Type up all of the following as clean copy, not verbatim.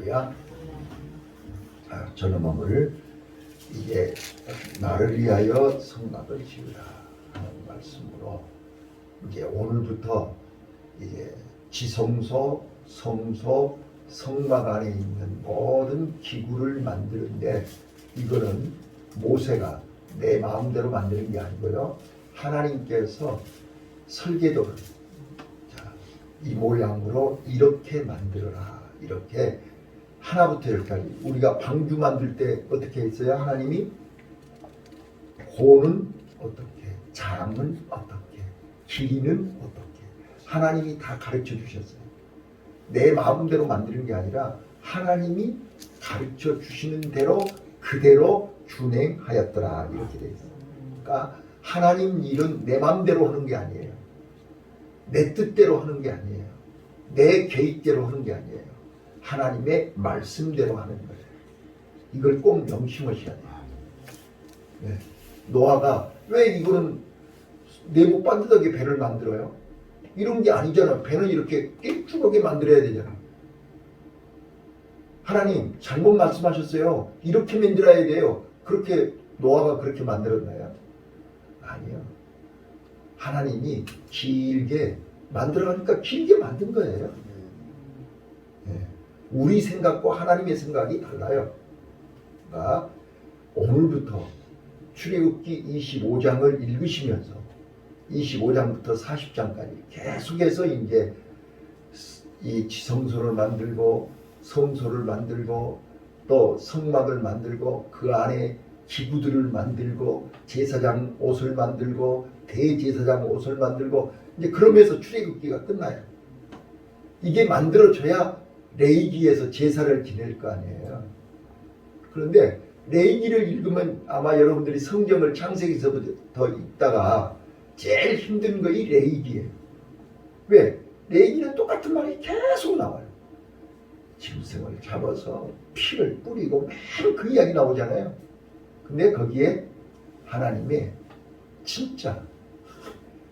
할렐루야. 저놈을 이제 나를 위하여 성막을 지으라 하는 말씀으로 이제 오늘부터 이제 지성소, 성소, 성막 안에 있는 모든 기구를 만드는데 이거는 모세가 내 마음대로 만드는 게 아니고요. 하나님께서 설계도를 이 모양으로 이렇게 만들어라. 이렇게 하나부터 열까지 우리가 방주 만들 때 어떻게 했어요? 하나님이 호는 어떻게, 장은 어떻게, 길이는 어떻게 하나님이 다 가르쳐 주셨어요. 내 마음대로 만드는 게 아니라 하나님이 가르쳐 주시는 대로 그대로 준행하였더라 이렇게 돼 있어요. 그러니까 하나님 일은 내 마음대로 하는 게 아니에요. 내 뜻대로 하는 게 아니에요. 내 계획대로 하는 게 아니에요. 하나님의 말씀대로 하는 거예요. 이걸 꼭 명심하셔야 돼요. 네. 노아가 왜 이거는 내복 반듯하게 배를 만들어요? 이런 게 아니잖아. 배는 이렇게 깨끗하게 만들어야 되잖아. 하나님 잘못 말씀하셨어요. 이렇게 만들어야 돼요. 그렇게 노아가 그렇게 만들었나요? 아니요. 하나님이 길게 만들어가니까 길게 만든 거예요. 네. 우리 생각과 하나님의 생각이 달라요. 그러니까 오늘부터 출애굽기 25장을 읽으시면서 25장부터 40장까지 계속해서 이제 이 지성소를 만들고 성소를 만들고 또 성막을 만들고 그 안에 기구들을 만들고 제사장 옷을 만들고 대제사장 옷을 만들고 이제 그러면서 출애굽기가 끝나요. 이게 만들어져야 레위기에서 제사를 지낼 거 아니에요. 그런데 레위기를 읽으면 아마 여러분들이 성경을 창세기서부터 읽다가 제일 힘든 거 이 레위기예요. 왜? 레위기는 똑같은 말이 계속 나와요. 짐승을 잡아서 피를 뿌리고 매일 그 이야기 나오잖아요. 근데 거기에 하나님의 진짜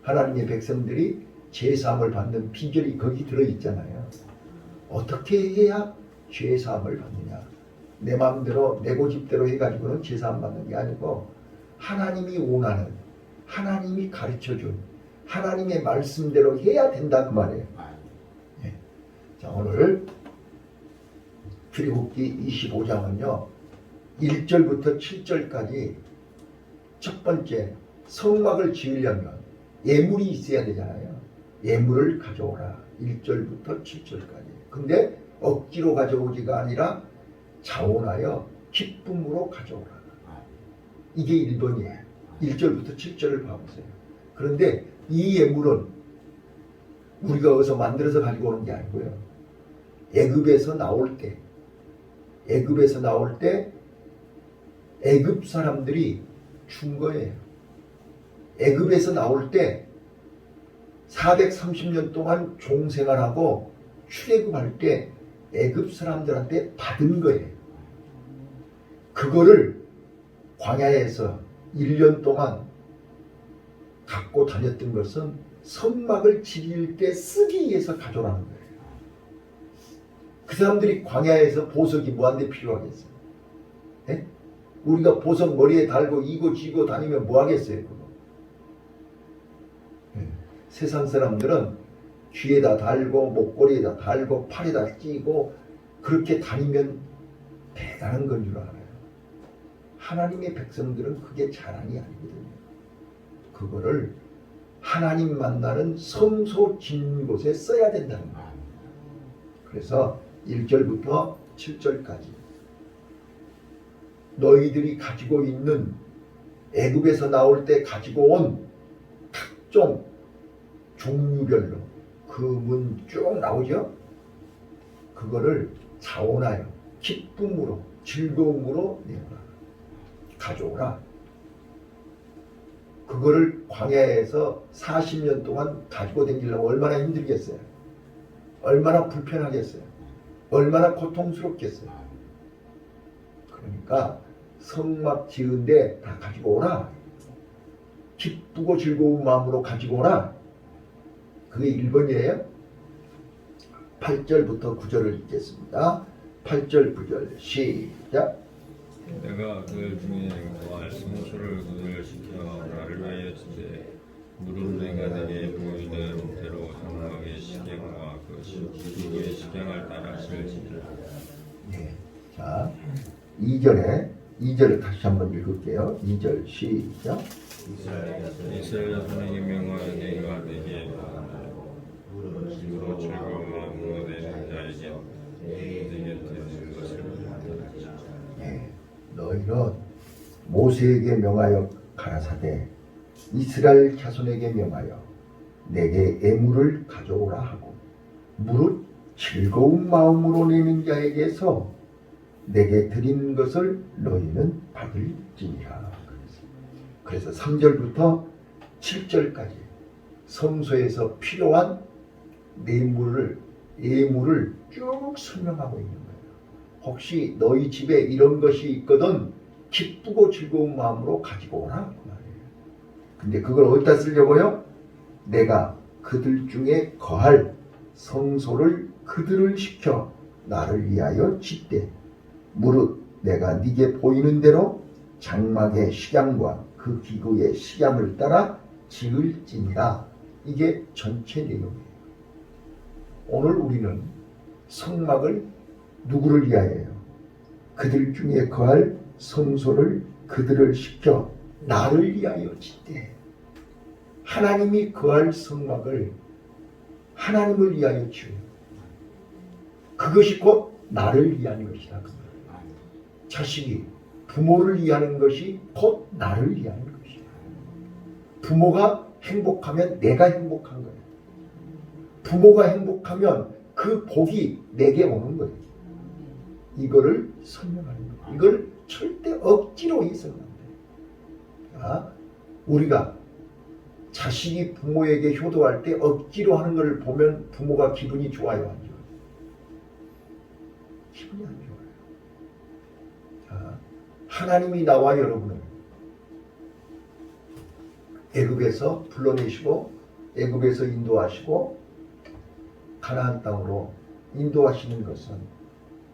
하나님의 백성들이 죄사함을 받는 비결이 거기 들어있잖아요. 어떻게 해야 죄사함을 받느냐. 내 마음대로 내 고집대로 해가지고는 죄사함 받는 게 아니고 하나님이 원하는 하나님이 가르쳐준 하나님의 말씀대로 해야 된다 그 말이에요. 예. 자, 오늘 출애굽기 25장은요 1절부터 7절까지 첫 번째 성막을 지으려면 예물이 있어야 되잖아요. 예물을 가져오라 1절부터 7절까지. 근데 억지로 가져오지가 아니라 자원하여 기쁨으로 가져오라. 이게 1번이에요. 1절부터 7절을 봐보세요. 그런데 이 예물은 우리가 어디서 만들어서 가지고 오는 게 아니고요. 애굽에서 나올 때 애굽 사람들이 준 거예요. 애굽에서 나올 때 430년 동안 종생활하고 출애굽할 때 애굽 사람들한테 받은 거예요. 그거를 광야에서 1년 동안 갖고 다녔던 것은 성막을 지을 때 쓰기 위해서 가져오라는 거예요. 그 사람들이 광야에서 보석이 뭐한테 필요하겠어요? 네? 우리가 보석 머리에 달고 이고 지고 다니면 뭐 하겠어요? 그거? 네. 세상 사람들은 귀에다 달고 목걸이에다 달고 팔에다 끼고 그렇게 다니면 대단한 건 줄 알아요. 하나님의 백성들은 그게 자랑이 아니거든요. 그거를 하나님 만나는 성소 진 곳에 써야 된다는 거예요. 그래서 1절부터 7절까지 너희들이 가지고 있는 애굽에서 나올 때 가지고 온 각종 종류별로 그 문 쭉 나오죠. 그거를 자원하여 기쁨으로 즐거움으로 내어라. 가져오라. 그거를 광야에서 40년 동안 가지고 다니려면 얼마나 힘들겠어요. 얼마나 불편하겠어요. 얼마나 고통스럽겠어요. 그러니까 성막 지은데 다 가지고 오라. 기쁘고 즐거운 마음으로 가지고 오라. 그게 1번이에요. 8절부터 9절을 읽겠습니다. 8절 9절 시작. 내가 그들 중에 거할 성소를 그들 시켜 나를 위하여 주되 무릇 내가 내게 보이는 대로 장막의 식양과 그 기구의 식양을 따라 실지니라. 네. 자, 2절을 다시 한번 읽을게요. 2절 시작. 이스라엘 자손에게 명하여 내가 내게 무릇 즐거운 마음으로 내는 자에게 내게 드리는 것을 받으라. 네. 너희는 모세에게 명하여 가라사대 이스라엘 자손에게 명하여 내게 애물을 가져오라 하고 무릇 즐거운 마음으로 내는 자에게서 내게 드리는 것을 너희는 받을지니라. 그래서 3절부터 7절까지 성소에서 필요한 예물을 쭉 설명하고 있는 거예요. 혹시 너희 집에 이런 것이 있거든 기쁘고 즐거운 마음으로 가지고 오라 그 말이에요. 근데 그걸 어디다 쓰려고요? 내가 그들 중에 거할 성소를 그들을 시켜 나를 위하여 짓되 무릇 내가 네게 보이는 대로 장막의 식양과 그 기구의 식양을 따라 지을지니라. 이게 전체 내용이에요. 오늘 우리는 성막을 누구를 위하여요? 그들 중에 거할 성소를 그들을 시켜 나를 위하여 짓되 하나님이 거할 성막을 하나님을 위하여 지어요. 그것이 곧 나를 위한 것이다. 자식이 부모를 위하는 것이 곧 나를 위하는 것이야. 부모가 행복하면 내가 행복한 거예요. 부모가 행복하면 그 복이 내게 오는 거예요. 이거를 설명하는 거예요. 이걸 절대 억지로 해서는 안 돼요. 자, 우리가 자식이 부모에게 효도할 때 억지로 하는 걸 보면 부모가 기분이 좋아요, 안 좋아요? 기분이 안 좋아요. 자, 하나님이 나와 여러분을 애굽에서 불러내시고 애굽에서 인도하시고 가나안 땅으로 인도하시는 것은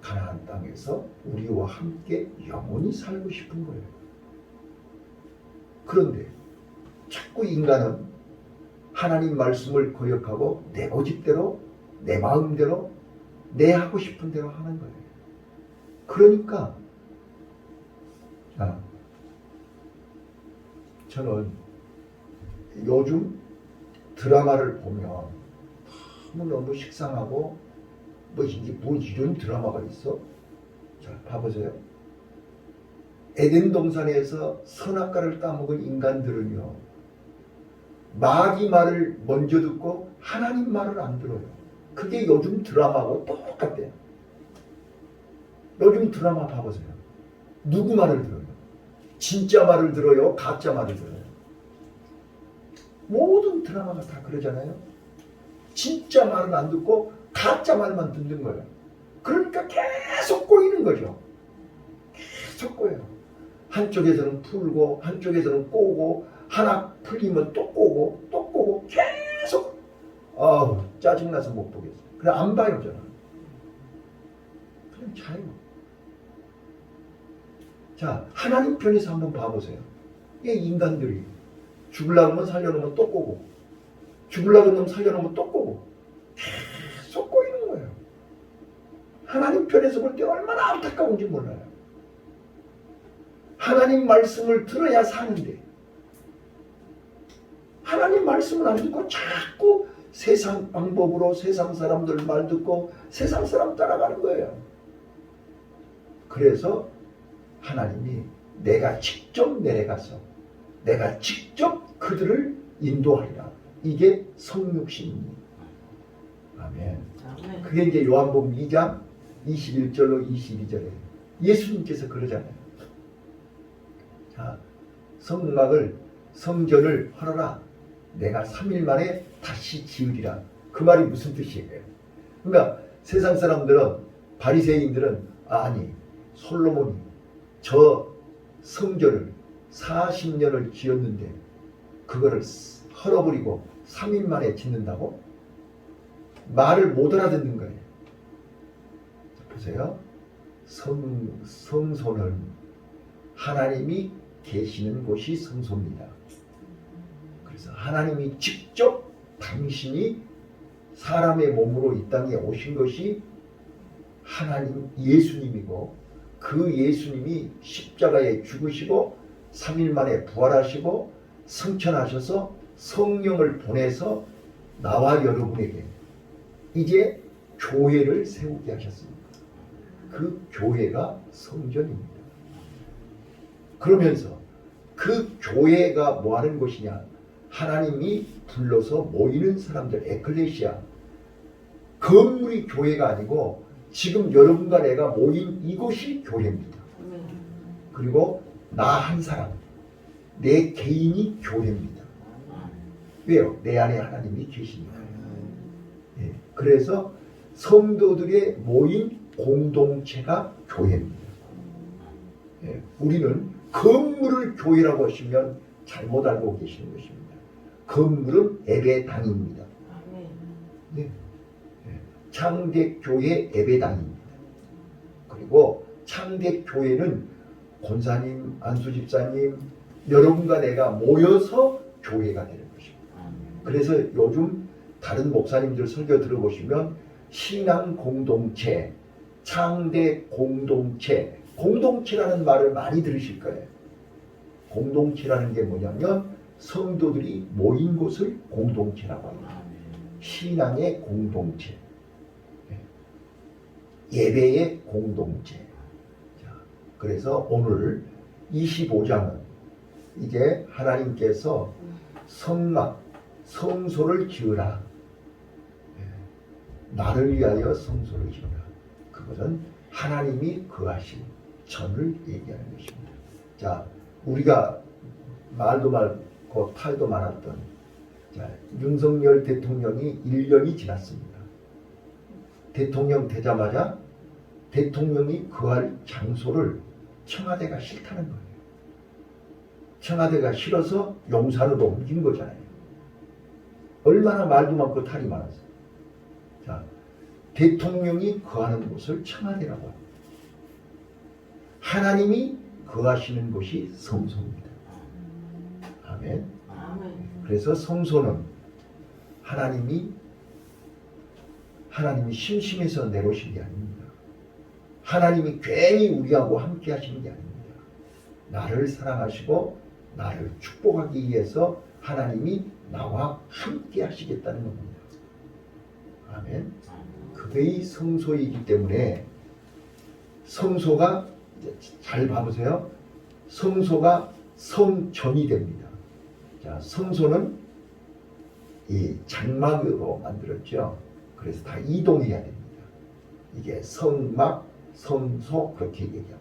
가나안 땅에서 우리와 함께 영원히 살고 싶은 거예요. 그런데 자꾸 인간은 하나님 말씀을 거역하고 내 고집대로 내 마음대로 내 하고 싶은 대로 하는 거예요. 그러니까 자, 저는 요즘 드라마를 보면 너무 식상하고 뭐 이런 드라마가 있어? 자, 봐보세요. 에덴 동산에서 선악과를 따먹은 인간들은요, 마귀 말을 먼저 듣고 하나님 말을 안 들어요. 그게 요즘 드라마하고 똑같대요. 요즘 드라마 봐보세요. 누구 말을 들어요? 진짜 말을 들어요? 가짜 말을 들어요? 모든 드라마가 다 그러잖아요. 진짜 말은 안 듣고 가짜 말만 듣는 거예요. 그러니까 계속 꼬이는 거죠. 계속 꼬여요. 한쪽에서는 풀고 한쪽에서는 꼬고 하나 풀리면 또 꼬고 또 꼬고 계속 짜증나서 못 보겠어요. 그래 안 봐요 저는. 그냥 자유. 자, 하나님 편에서 한번 봐보세요. 이 인간들이 죽으려고 하면 살려놓으면 또 꼬고 죽으려고 하면 살려놓으면 또 꼬고 계속 꼬이는 거예요. 하나님 편에서 볼 때 얼마나 안타까운지 몰라요. 하나님 말씀을 들어야 사는데 하나님 말씀을 안 듣고 자꾸 세상 방법으로 세상 사람들 말 듣고 세상 사람 따라가는 거예요. 그래서 하나님이 내가 직접 내려가서 내가 직접 그들을 인도하리라. 이게 성육신입니다. 아멘. 그게 이제 요한복음 2장 21절로 22절에 예수님께서 그러잖아요. 자, 성전을 헐어라. 내가 3일 만에 다시 지으리라. 그 말이 무슨 뜻이에요? 그러니까 세상 사람들은 바리새인들은 아니 솔로몬이 저 성전을 40년을 지었는데 그거를 헐어버리고 3일 만에 짓는다고? 말을 못 알아듣는 거예요. 보세요. 성소는 하나님이 계시는 곳이 성소입니다. 그래서 하나님이 직접 당신이 사람의 몸으로 이 땅에 오신 것이 하나님 예수님이고, 그 예수님이 십자가에 죽으시고 3일 만에 부활하시고 승천하셔서 성령을 보내서 나와 여러분에게 이제 교회를 세우게 하셨습니다. 그 교회가 성전입니다. 그러면서 그 교회가 뭐 하는 곳이냐? 하나님이 불러서 모이는 사람들, 에클레시아. 건물이 교회가 아니고 지금 여러분과 내가 모인 이곳이 교회입니다. 그리고 나 한 사람, 내 개인이 교회입니다. 왜요? 내 안에 하나님이 계시니까요. 예, 그래서 성도들의 모인 공동체가 교회입니다. 예, 우리는 건물을 교회라고 하시면 잘못 알고 계시는 것입니다. 건물은 예배당입니다. 네. 창대교회 예배당입니다. 그리고 창대교회는 권사님, 안수집사님, 여러분과 내가 모여서 교회가 되는 것입니다. 그래서 요즘 다른 목사님들 설교 들어보시면 신앙 공동체, 창대 공동체, 공동체라는 말을 많이 들으실 거예요. 공동체라는 게 뭐냐면 성도들이 모인 곳을 공동체라고 합니다. 신앙의 공동체, 예배의 공동체. 자, 그래서 오늘 25장은 이제 하나님께서 성막, 성소를 지으라. 나를 위하여 성소를 지으라. 그것은 하나님이 거하신 전을 얘기하는 것입니다. 자, 우리가 말도 많고 탈도 많았던 자, 윤석열 대통령이 1년이 지났습니다. 대통령 되자마자 대통령이 거할 장소를 청와대가 싫다는 거예요. 청와대가 싫어서 용산으로 옮긴 거잖아요. 얼마나 말도 많고 탈이 많았어요. 자, 대통령이 거하는 곳을 청와대라고 합니다. 하나님이 거하시는 곳이 성소입니다. 아멘. 그래서 성소는 하나님이 심심해서 내놓으신 게 아닙니다. 하나님이 괜히 우리하고 함께 하시는 게 아닙니다. 나를 사랑하시고 나를 축복하기 위해서 하나님이 나와 함께 하시겠다는 겁니다. 아멘. 그게 성소이기 때문에 성소가 잘 봐보세요. 성소가 성전이 됩니다. 자, 성소는 이 장막으로 만들었죠. 그래서 다 이동해야 됩니다. 이게 성막, 성소 그렇게 얘기합니다.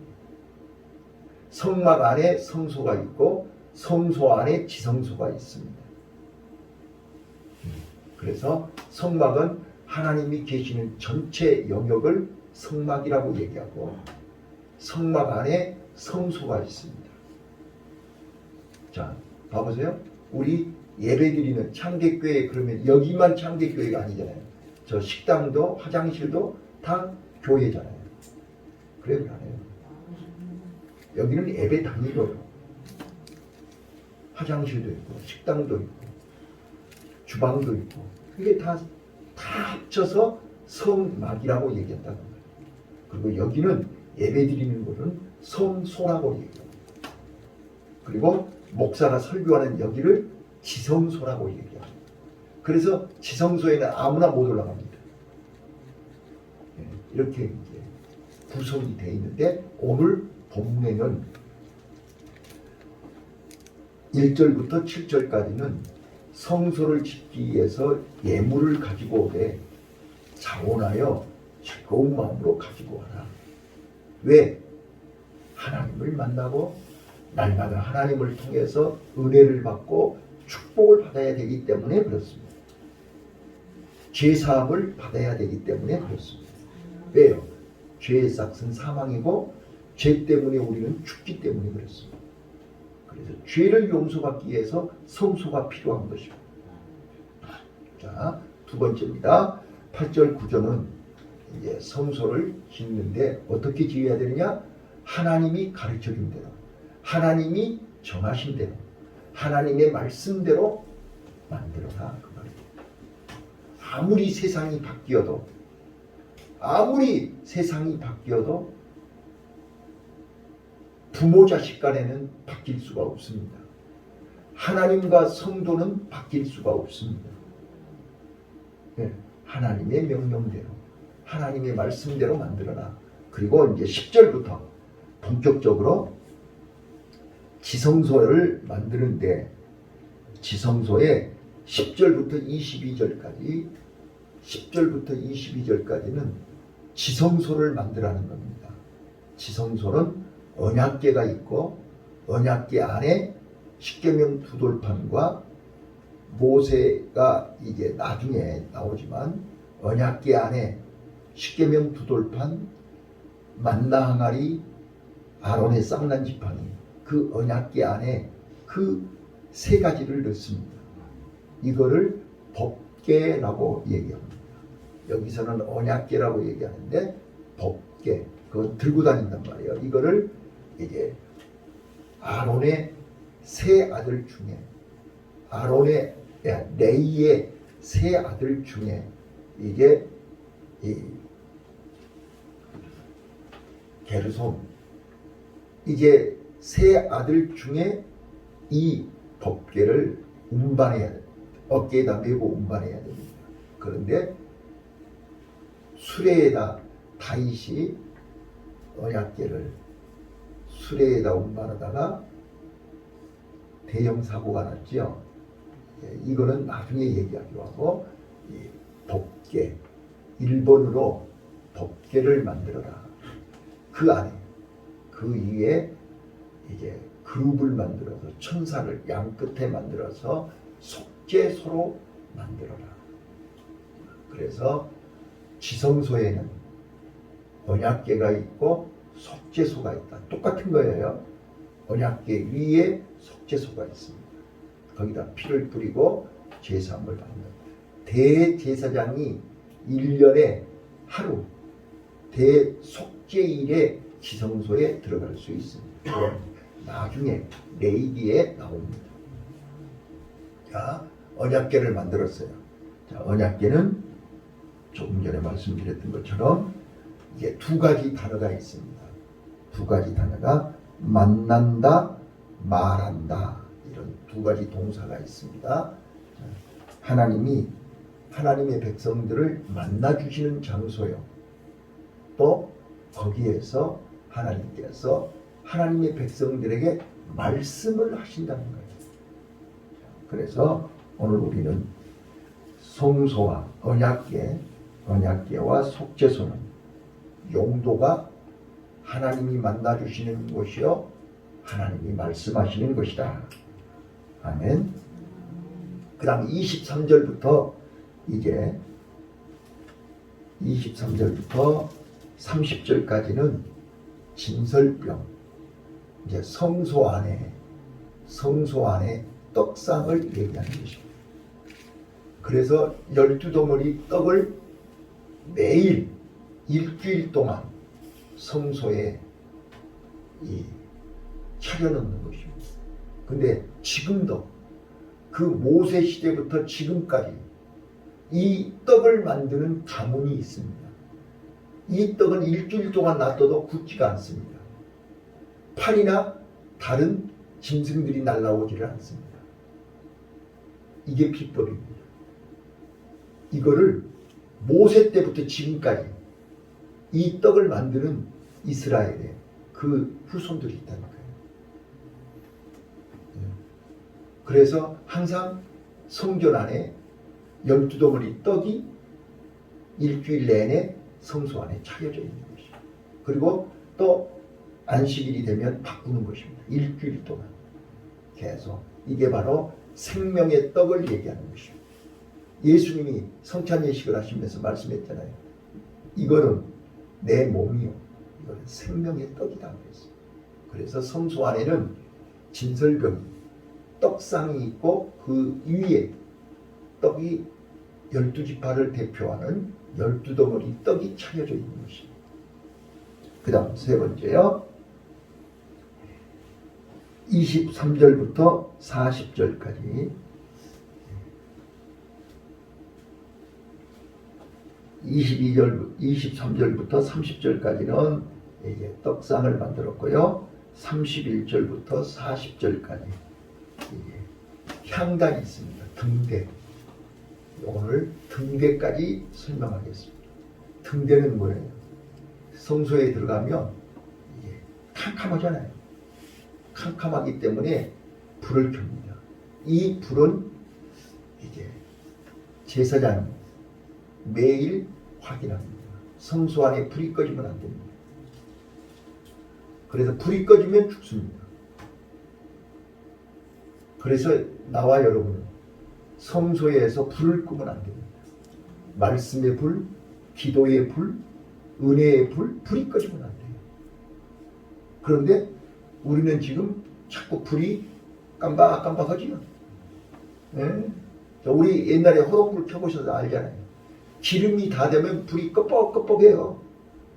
성막 안에 성소가 있고 성소 안에 지성소가 있습니다. 그래서 성막은 하나님이 계시는 전체 영역을 성막이라고 얘기하고 성막 안에 성소가 있습니다. 자, 봐보세요. 우리 예배드리는 창대교회 그러면 여기만 창대교회가 아니잖아요. 저 식당도 화장실도 다 교회잖아요. 그래요, 그러네요. 여기는 예배당이고요. 화장실도 있고 식당도 있고 주방도 있고 이게 다 합쳐서 성막이라고 얘기했다는 거예요. 그리고 여기는 예배드리는 곳은 성소라고 얘기합니다. 그리고 목사가 설교하는 여기를 지성소라고 얘기합니다. 그래서 지성소에는 아무나 못 올라갑니다. 이렇게 이제 구성이 되어 있는데 오늘 본문에는 1절부터 7절까지는 성소를 짓기 위해서 예물을 가지고 오되 자원하여 즐거운 마음으로 가지고 와라. 왜? 하나님을 만나고 날마다 하나님을 통해서 은혜를 받고 축복을 받아야 되기 때문에 그렇습니다. 죄사함을 받아야 되기 때문에 그렇습니다. 왜요? 죄의 삭은 사망이고 죄 때문에 우리는 죽기 때문에 그렇습니다. 그래서 죄를 용서받기 위해서 성소가 필요한 것입니다. 자, 두 번째입니다. 8절 9절은 이제 성소를 짓는데 어떻게 지어야 되느냐? 하나님이 가르쳐 준 대로, 하나님이 정하신 대로, 하나님의 말씀대로 만들어라 그 말이에요. 아무리 세상이 바뀌어도, 아무리 세상이 바뀌어도 부모 자식 간에는 바뀔 수가 없습니다. 하나님과 성도는 바뀔 수가 없습니다. 네, 하나님의 명령대로, 하나님의 말씀대로 만들어라. 그리고 이제 10절부터 본격적으로 지성소를 만드는데, 지성소에 10절부터 22절까지, 10절부터 22절까지는 지성소를 만들라는 겁니다. 지성소는 언약궤가 있고, 언약궤 안에 십계명 두 돌판과 모세가 이제 나중에 나오지만, 언약궤 안에 십계명 두 돌판, 만나 항아리, 아론의 쌍난 지팡이, 그 언약궤 안에 그 세 가지를 넣습니다. 이거를 법궤라고 얘기합니다. 여기서는 언약궤라고 얘기하는데 법궤, 그거 들고 다닌단 말이에요. 이거를 이제 아론의 세 아들 중에, 아론의 레이의 세 아들 중에 이게 이 게르손, 이제 세 아들 중에 이 법궤를 운반해야 됩니다. 어깨에다 메고 운반해야 됩니다. 그런데 수레에다 다윗이 언약궤를 수레에다 운반하다가 대형 사고가 났죠. 이거는 나중에 얘기하기로 하고, 이 법궤, 일본으로 법궤를 만들어라. 그 안에, 그 위에 이제 그룹을 만들어서 천사를 양 끝에 만들어서 속죄소로 만들어라. 그래서 지성소에는 언약궤가 있고 속죄소가 있다. 똑같은 거예요. 언약궤 위에 속죄소가 있습니다. 거기다 피를 뿌리고 제사함을 받는, 대제사장이 1년에 하루 대속죄일에 지성소에 들어갈 수 있습니다. 나중에 레위기에 나옵니다. 자, 언약궤를 만들었어요. 자, 언약궤는 조금 전에 말씀드렸던 것처럼 이게 두 가지 단어가 있습니다. 두 가지 단어가 만난다, 말한다, 이런 두 가지 동사가 있습니다. 자, 하나님이 하나님의 백성들을 만나 주시는 장소요. 또 거기에서 하나님께서 하나님의 백성들에게 말씀을 하신다는 거예요. 그래서 오늘 우리는 성소와 언약궤와 속죄소는 용도가 하나님이 만나 주시는 곳이요, 하나님이 말씀하시는 것이다. 아멘. 그 다음 23절부터 이제 23절부터 30절까지는 진설병, 이제 성소 안에 떡상을 얘기하는 것입니다. 그래서 12덩어리 떡을 매일 일주일 동안 성소에 차려놓는 것입니다. 근데 지금도 그 모세 시대부터 지금까지 이 떡을 만드는 가문이 있습니다. 이 떡은 일주일 동안 놔둬도 굳지가 않습니다. 팔이나 다른 짐승들이 날아오지를 않습니다. 이게 비법입니다. 이거를 모세 때부터 지금까지 이 떡을 만드는 이스라엘에 그 후손들이 있다는 거예요. 그래서 항상 성전 안에 12덩어리 떡이 일주일 내내 성소 안에 차려져 있는 것이죠. 그리고 또 안식일이 되면 바꾸는 것입니다. 일주일 동안 계속. 이게 바로 생명의 떡을 얘기하는 것입니다. 예수님이 성찬 예식을 하시면서 말씀했잖아요. 이거는 내 몸이요, 이거는 생명의 떡이다 그랬어요. 그래서 성소 안에는 진설병이, 떡상이 있고 그 위에 떡이 12지파를 대표하는 12덩어리 떡이 차려져 있는 것입니다. 그 다음 세 번째요. 23절부터 40절까지 23절부터 30절까지는 이게 떡상을 만들었고요. 31절부터 40절까지 향단이 있습니다. 등대. 오늘 등대까지 설명하겠습니다. 등대는 뭐예요? 성소에 들어가면 이게 캄캄하잖아요. 캄캄하기 때문에 불을 켭니다. 이 불은 이제 제사장이 매일 확인합니다. 성소 안에 불이 꺼지면 안 됩니다. 그래서 불이 꺼지면 죽습니다. 그래서 나와 여러분은 성소에서 불을 끄면 안 됩니다. 말씀의 불, 기도의 불, 은혜의 불, 불이 꺼지면 안 돼요. 그런데 우리는 지금 자꾸 불이 깜박깜박하지요. 네? 우리 옛날에 호롱불 켜보셔서 알잖아요. 기름이 다 되면 불이 끄뻑끄뻑해요.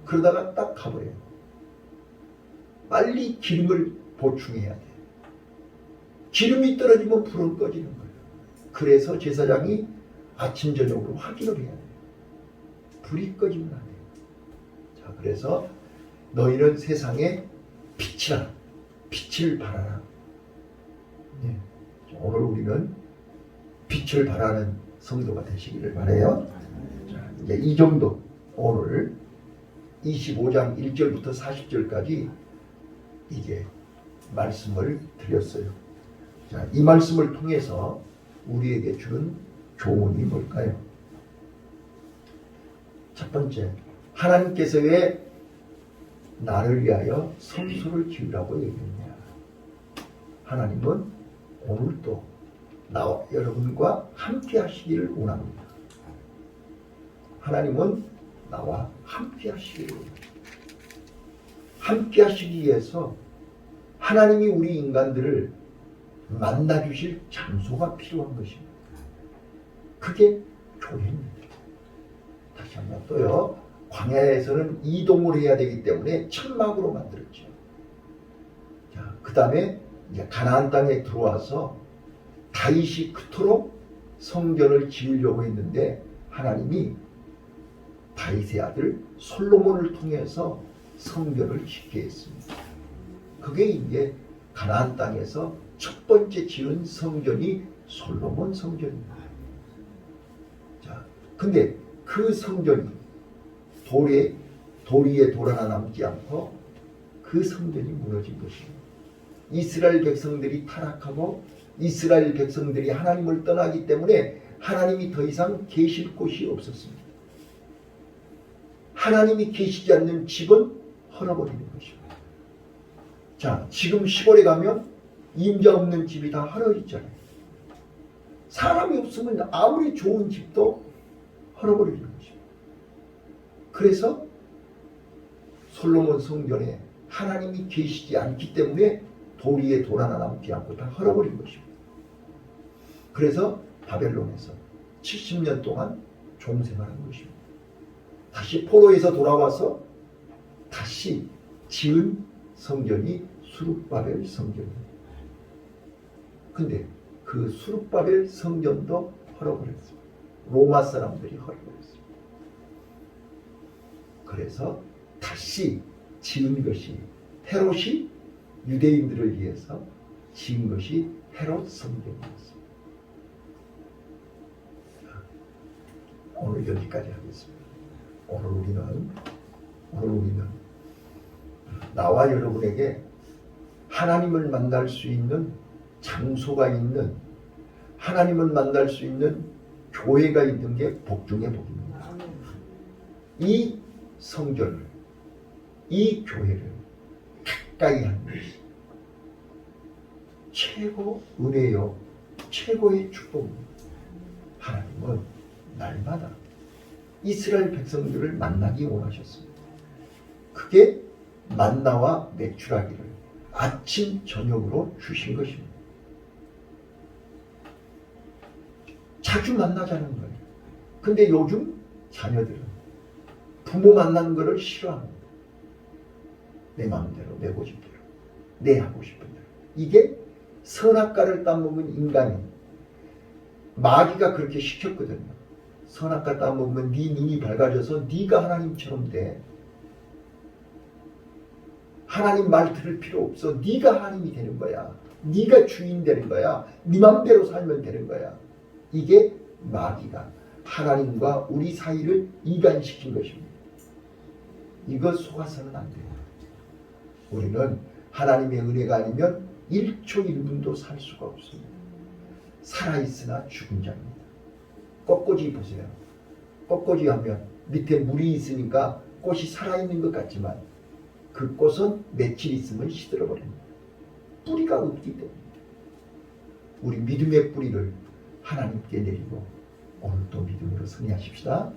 그러다가 딱 가버려요. 빨리 기름을 보충해야 돼요. 기름이 떨어지면 불은 꺼지는 거예요. 그래서 제사장이 아침 저녁으로 확인을 해야 돼요. 불이 꺼지면 안 돼요. 자, 그래서 너희는 세상에 빛이라, 빛을 발하라. 네. 오늘 우리는 빛을 발하는 성도가 되시기를 바라요. 자, 이제 이 정도 오늘 25장 1절부터 40절까지 이제 말씀을 드렸어요. 자, 이 말씀을 통해서 우리에게 주는 교훈이 뭘까요? 첫 번째, 하나님께서 왜 나를 위하여 성소를 지으라고 얘기했냐? 하나님은 오늘도 나와 여러분과 함께 하시기를 원합니다. 하나님은 나와 함께 하시기를 원합니다. 함께 하시기 위해서 하나님이 우리 인간들을 만나주실 장소가 필요한 것입니다. 그게 교회입니다. 다시 한번 또요. 광야에서는 이동을 해야 되기 때문에 천막으로 만들었죠. 자, 그 다음에 이제 가나안 땅에 들어와서 다윗이 그토록 성전을 지으려고 했는데 하나님이 다윗의 아들 솔로몬을 통해서 성전을 짓게 했습니다. 그게 이제 가나안 땅에서 첫 번째 지은 성전이 솔로몬 성전입니다. 자, 근데 그 성전이 돌 위에 돌 하나 남지 않고 그 성전이 무너진 것입니다. 이스라엘 백성들이 타락하고 이스라엘 백성들이 하나님을 떠나기 때문에 하나님이 더 이상 계실 곳이 없었습니다. 하나님이 계시지 않는 집은 헐어버리는 것입니다. 자, 지금 시골에 가면 임자 없는 집이 다 헐어있잖아요. 사람이 없으면 아무리 좋은 집도 헐어버리는 것입니다. 그래서 솔로몬 성전에 하나님이 계시지 않기 때문에 돌 위에 돌 하나 남지 않고 다 헐어버린 것입니다. 그래서 바벨론에서 70년 동안 종생활한 것입니다. 다시 포로에서 돌아와서 다시 지은 성전이 수룹바벨 성전입니다. 근데 그 수룹바벨 성전도 헐어버렸습니다. 로마 사람들이 헐어버렸습니다. 그래서 다시 지은 것이 헤롯이 유대인들을 위해서 지은 것이 헤롯 성전이었습니다. 오늘 여기까지 하겠습니다. 오늘 우리는 나와 여러분에게 하나님을 만날 수 있는 장소가 있는, 하나님을 만날 수 있는 교회가 있는 게 복 중의 복입니다. 이 성전을, 이 교회를 가까이 하는 것이 최고 은혜요, 최고의 축복입니다. 하나님은 날마다 이스라엘 백성들을 만나기 원하셨습니다. 그게 만나와 매출하기를 아침 저녁으로 주신 것입니다. 자주 만나자는 거예요. 근데 요즘 자녀들은 부모 만나는 것을 싫어합니다. 내 마음대로, 내 고집대로, 내 하고 싶은 대로. 이게 선악과를 따먹은 인간이 마귀가 그렇게 시켰거든요. 선악과 따먹으면 네 눈이 밝아져서 네가 하나님처럼 돼. 하나님 말 들을 필요 없어. 네가 하나님이 되는 거야. 네가 주인 되는 거야. 네 맘대로 살면 되는 거야. 이게 마귀가 하나님과 우리 사이를 이간시킨 것입니다. 이거 속아서는 안 돼요. 우리는 하나님의 은혜가 아니면 1초 1분도 살 수가 없습니다. 살아있으나 죽은 자입니다. 꽃꽂이 보세요. 꽃꽂이 하면 밑에 물이 있으니까 꽃이 살아있는 것 같지만 그 꽃은 며칠 있으면 시들어버립니다. 뿌리가 없기 때문에. 우리 믿음의 뿌리를 하나님께 내리고 오늘도 믿음으로 승리하십시다.